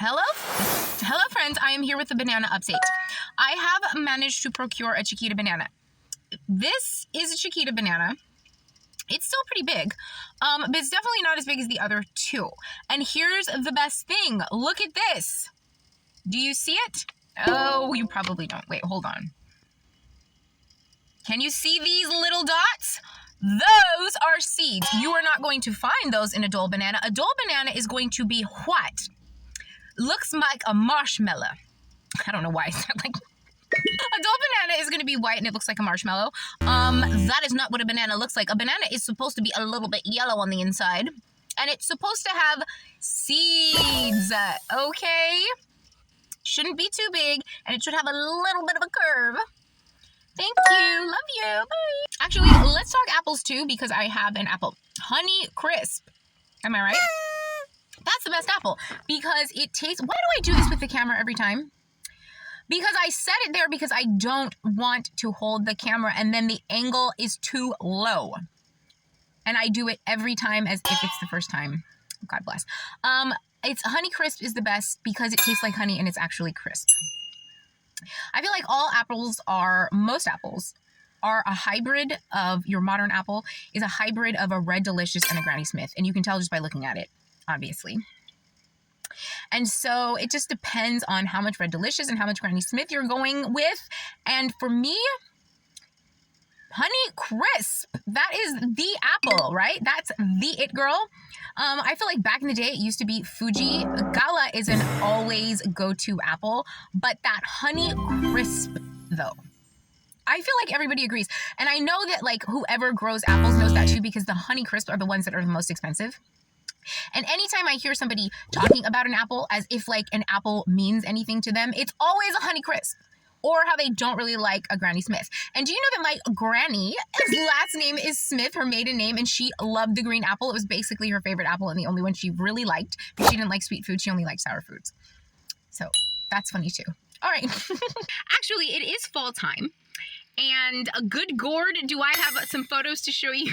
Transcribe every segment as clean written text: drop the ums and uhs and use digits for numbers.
Hello friends, I am here with the banana update. I have managed to procure a Chiquita banana. This is a Chiquita banana. It's still pretty big, but it's definitely not as big as the other two. And here's the best thing. Look at this. Do you see it? Oh, you probably don't. Wait, hold on. Can you see these little dots? Those are seeds. You are not going to find those in a Dole banana. A Dole banana is going to be what? Looks like a marshmallow. I don't know why I said like a Dole banana is going to be white and it looks like a marshmallow. That is not what a banana looks like. A banana is supposed to be a little bit yellow on the inside, and it's supposed to have seeds. Okay, shouldn't be too big, and it should have a little bit of a curve. Thank you. Love you. Bye. Actually, let's talk apples too, because I have an apple. Honey Crisp. Am I right? That's the best apple because it tastes... Why do I do this with the camera every time? Because I set it there because I don't want to hold the camera and then the angle is too low. And I do it every time as if it's the first time. God bless. It's Honey Crisp is the best because it tastes like honey and it's actually crisp. I feel like most apples are a hybrid of your modern apple is a hybrid of a Red Delicious and a Granny Smith. And you can tell just by looking at it, obviously. And so it just depends on how much Red Delicious and how much Granny Smith you're going with. And for me, Honey Crisp, that is the apple, right? That's the it girl. I feel like back in the day, it used to be Fuji. Gala is an always go-to apple, but that Honey Crisp, though, I feel like everybody agrees. And I know that like whoever grows apples knows that too, because the Honey Crisp are the ones that are the most expensive. And anytime I hear somebody talking about an apple as if like an apple means anything to them, it's always a Honey Crisp. Or how they don't really like a Granny Smith. And do you know that my granny, his last name is Smith, her maiden name, and she loved the green apple. It was basically her favorite apple and the only one she really liked. But she didn't like sweet food. She only liked sour foods. So that's funny too. All right. Actually, it is fall time. And a good gourd, do I have some photos to show you?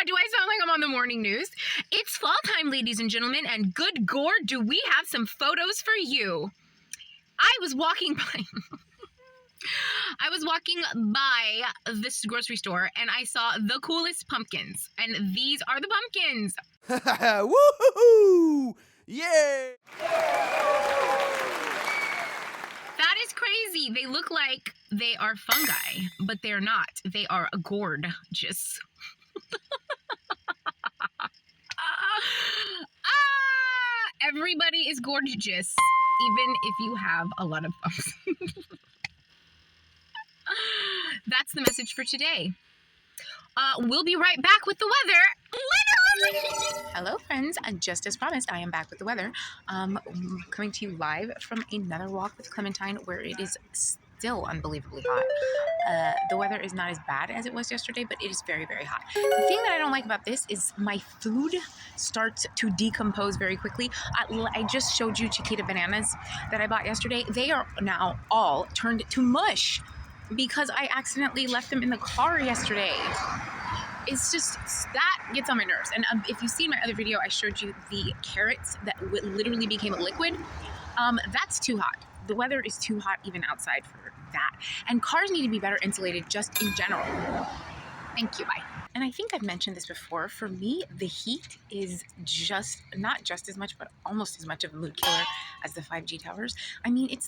Do I sound like I'm on the morning news? It's fall time, ladies and gentlemen, and good gourd, do we have some photos for you? I was walking by this grocery store and I saw the coolest pumpkins. And these are the pumpkins. Woohoo! Yay! That is crazy. They look like they are fungi, but they're not. They are gorgeous. Everybody is gorgeous, even if you have a lot of bumps. That's the message for today. We'll be right back with the weather. Hello, friends. Just as promised, I am back with the weather. Coming to you live from another walk with Clementine, where it is still unbelievably hot. The weather is not as bad as it was yesterday, but it is very, very hot. The thing that I don't like about this is my food starts to decompose very quickly. I just showed you Chiquita bananas that I bought yesterday. They are now all turned to mush because I accidentally left them in the car yesterday. It's just, that gets on my nerves. And if you've seen my other video, I showed you the carrots that literally became a liquid. That's too hot. The weather is too hot even outside for that. And cars need to be better insulated just in general. Thank you, bye. And I think I've mentioned this before. For me, the heat is not just as much, but almost as much of a mood killer as the 5G towers. I mean, it's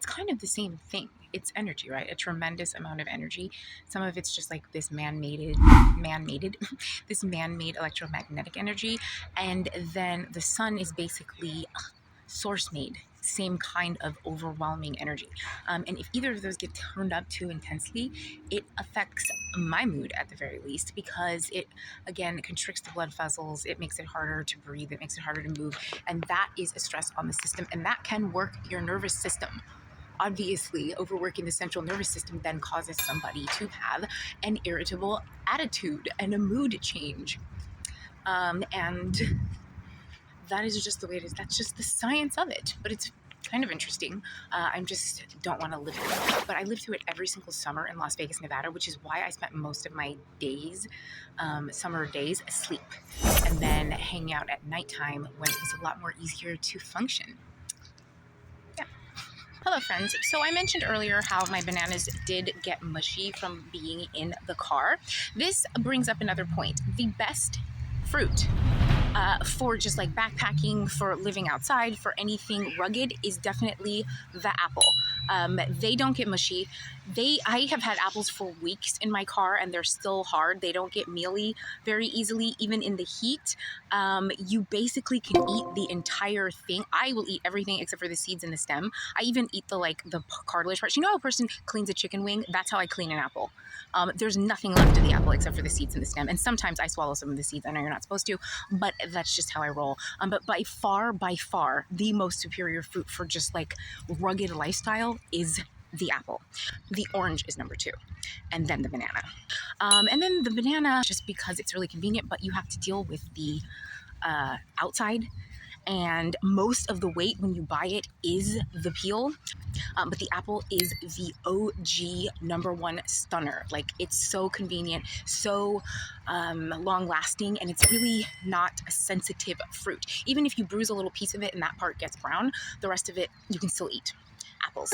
kind of the same thing. It's energy, right? A tremendous amount of energy. Some of it's just like this man-made electromagnetic energy. And then the sun is basically source-made. Same kind of overwhelming energy. And if either of those get turned up too intensely, it affects my mood at the very least, because it, again, constricts the blood vessels. It makes it harder to breathe. It makes it harder to move. And that is a stress on the system. And that can work your nervous system. Obviously, overworking the central nervous system then causes somebody to have an irritable attitude and a mood change. And that is just the way it is. That's just the science of it. But it's kind of interesting. I just don't want to live through it. But I lived through it every single summer in Las Vegas, Nevada, which is why I spent most of my days, summer days, asleep. And then hanging out at nighttime when it was a lot more easier to function. Yeah. Hello friends. So I mentioned earlier how my bananas did get mushy from being in the car. This brings up another point. The best fruit for just like backpacking, for living outside, for anything rugged is definitely the apple. They don't get mushy. I have had apples for weeks in my car and they're still hard. They don't get mealy very easily, even in the heat. You basically can eat the entire thing. I will eat everything except for the seeds and the stem. I even eat the cartilage parts. You know how a person cleans a chicken wing? That's how I clean an apple. There's nothing left of the apple except for the seeds and the stem. And sometimes I swallow some of the seeds. I know you're not supposed to, but that's just how I roll. But by far, the most superior fruit for just like rugged lifestyle is the apple. The orange is number 2, and then the banana. And then the banana, just because it's really convenient, but you have to deal with the outside. And most of the weight when you buy it is the peel. But the apple is the OG #1 stunner. Like, it's so convenient, so long lasting, and it's really not a sensitive fruit. Even if you bruise a little piece of it and that part gets brown, the rest of it you can still eat. Apples.